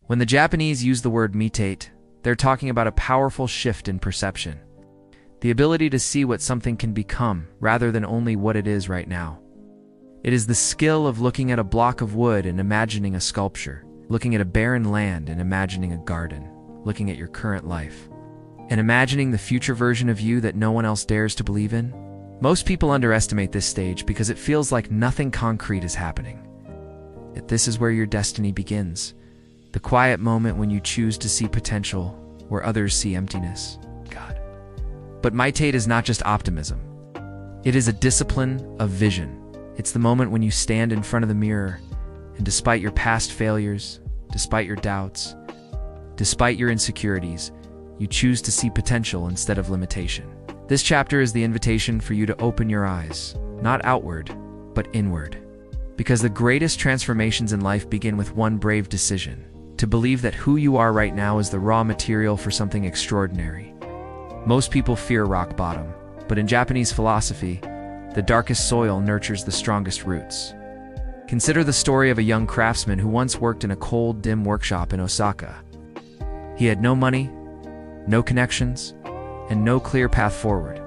When the Japanese use the word mitate, they're talking about a powerful shift in perception. The ability to see what something can become rather than only what it is right now. It is the skill of looking at a block of wood and imagining a sculpture, looking at a barren land and imagining a garden, looking at your current life, and imagining the future version of you that no one else dares to believe in. Most people underestimate this stage because it feels like nothing concrete is happening. Yet this is where your destiny begins. The quiet moment when you choose to see potential where others see emptiness. God. But Mitate is not just optimism. It is a discipline of vision. It's the moment when you stand in front of the mirror and despite your past failures, despite your doubts, despite your insecurities, you choose to see potential instead of limitation. This chapter is the invitation for you to open your eyes, not outward, but inward. Because the greatest transformations in life begin with one brave decision, to believe that who you are right now is the raw material for something extraordinary. Most people fear rock bottom, but in Japanese philosophy, the darkest soil nurtures the strongest roots. Consider the story of a young craftsman who once worked in a cold, dim workshop in Osaka. He had no money, no connections, and no clear path forward.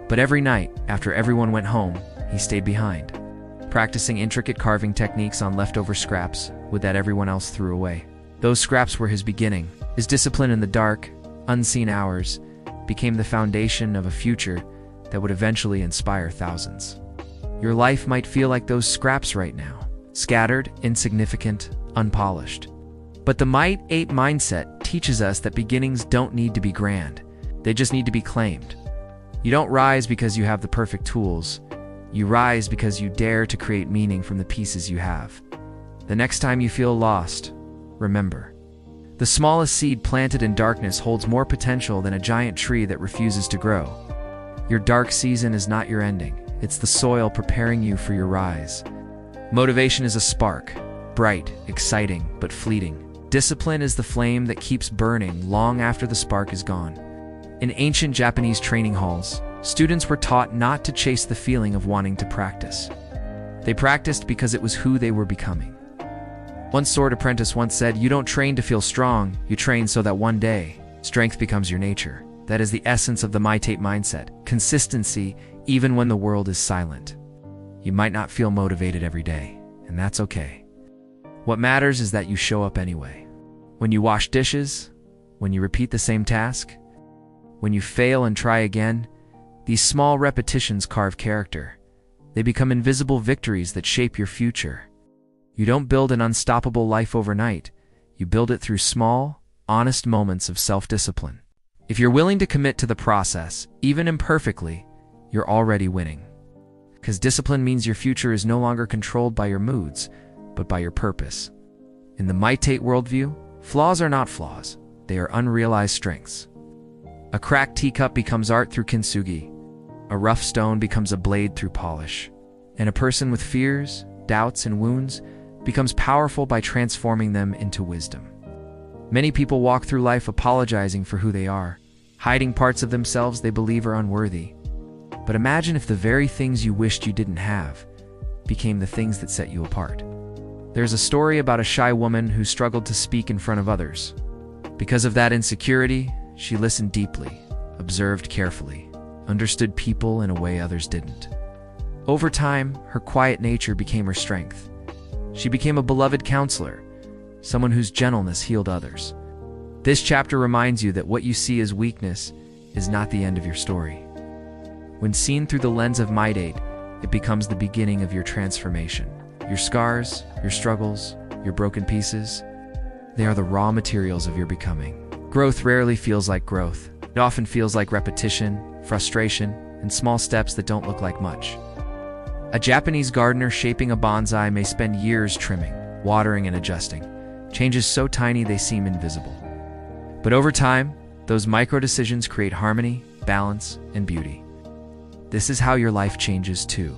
But every night, after everyone went home, he stayed behind, practicing intricate carving techniques on leftover scraps wood that everyone else threw away. Those scraps were his beginning. His discipline in the dark, unseen hours became the foundation of a future that would eventually inspire thousands. Your life might feel like those scraps right now, scattered, insignificant, unpolished. But the Mitate Mindset teaches us that beginnings don't need to be grand. They just need to be claimed. You don't rise because you have the perfect tools. You rise because you dare to create meaning from the pieces you have. The next time you feel lost, remember, the smallest seed planted in darkness holds more potential than a giant tree that refuses to grow. Your dark season is not your ending. It's the soil preparing you for your rise. Motivation is a spark, bright, exciting, but fleeting. Discipline is the flame that keeps burning long after the spark is gone. In ancient Japanese training halls, students were taught not to chase the feeling of wanting to practice. They practiced because it was who they were becoming. One sword apprentice once said, "You don't train to feel strong, you train so that one day, strength becomes your nature." That is the essence of the Mitate Mindset. Consistency, even when the world is silent. You might not feel motivated every day, and that's okay. What matters is that you show up anyway. When you wash dishes, when you repeat the same task, when you fail and try again, these small repetitions carve character. They become invisible victories that shape your future. You don't build an unstoppable life overnight. You build it through small, honest moments of self-discipline. If you're willing to commit to the process, even imperfectly, you're already winning. Because discipline means your future is no longer controlled by your moods, but by your purpose. In the Mitate worldview, flaws are not flaws. They are unrealized strengths. A cracked teacup becomes art through kintsugi. A rough stone becomes a blade through polish. And a person with fears, doubts, and wounds becomes powerful by transforming them into wisdom. Many people walk through life apologizing for who they are, hiding parts of themselves they believe are unworthy. But imagine if the very things you wished you didn't have became the things that set you apart. There's a story about a shy woman who struggled to speak in front of others. Because of that insecurity, she listened deeply, observed carefully, understood people in a way others didn't. Over time, her quiet nature became her strength. She became a beloved counselor, someone whose gentleness healed others. This chapter reminds you that what you see as weakness is not the end of your story. When seen through the lens of Mitate, it becomes the beginning of your transformation. Your scars, your struggles, your broken pieces, they are the raw materials of your becoming. Growth rarely feels like growth. It often feels like repetition, frustration, and small steps that don't look like much. A Japanese gardener shaping a bonsai may spend years trimming, watering, and adjusting. Changes so tiny they seem invisible. But over time, those micro decisions create harmony, balance, and beauty. This is how your life changes too.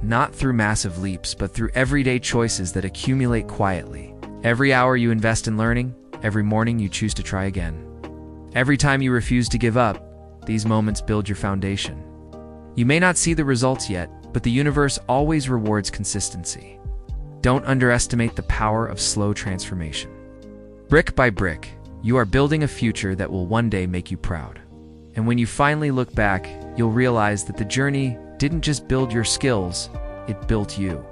Not through massive leaps, but through everyday choices that accumulate quietly. Every hour you invest in learning, every morning you choose to try again. Every time you refuse to give up, these moments build your foundation. You may not see the results yet, but the universe always rewards consistency. Don't underestimate the power of slow transformation. Brick by brick, you are building a future that will one day make you proud. And when you finally look back, you'll realize that the journey didn't just build your skills, it built you.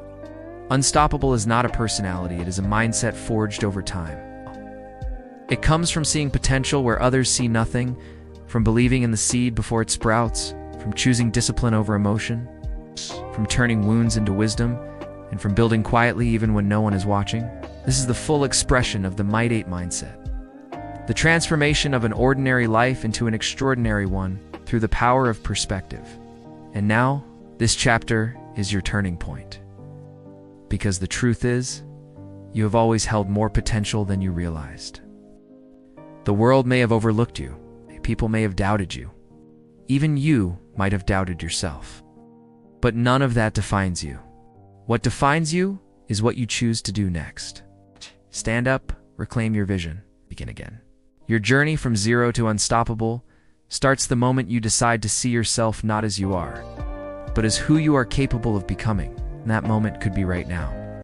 Unstoppable is not a personality, it is a mindset forged over time. It comes from seeing potential where others see nothing, from believing in the seed before it sprouts, from choosing discipline over emotion, from turning wounds into wisdom, and from building quietly even when no one is watching. This is the full expression of the Mitate Mindset. The transformation of an ordinary life into an extraordinary one through the power of perspective. And now, this chapter is your turning point. Because the truth is, you have always held more potential than you realized. The world may have overlooked you. People may have doubted you. Even you might have doubted yourself. But none of that defines you. What defines you is what you choose to do next. Stand up, reclaim your vision, begin again. Your journey from zero to unstoppable starts the moment you decide to see yourself not as you are, but as who you are capable of becoming. And that moment could be right now.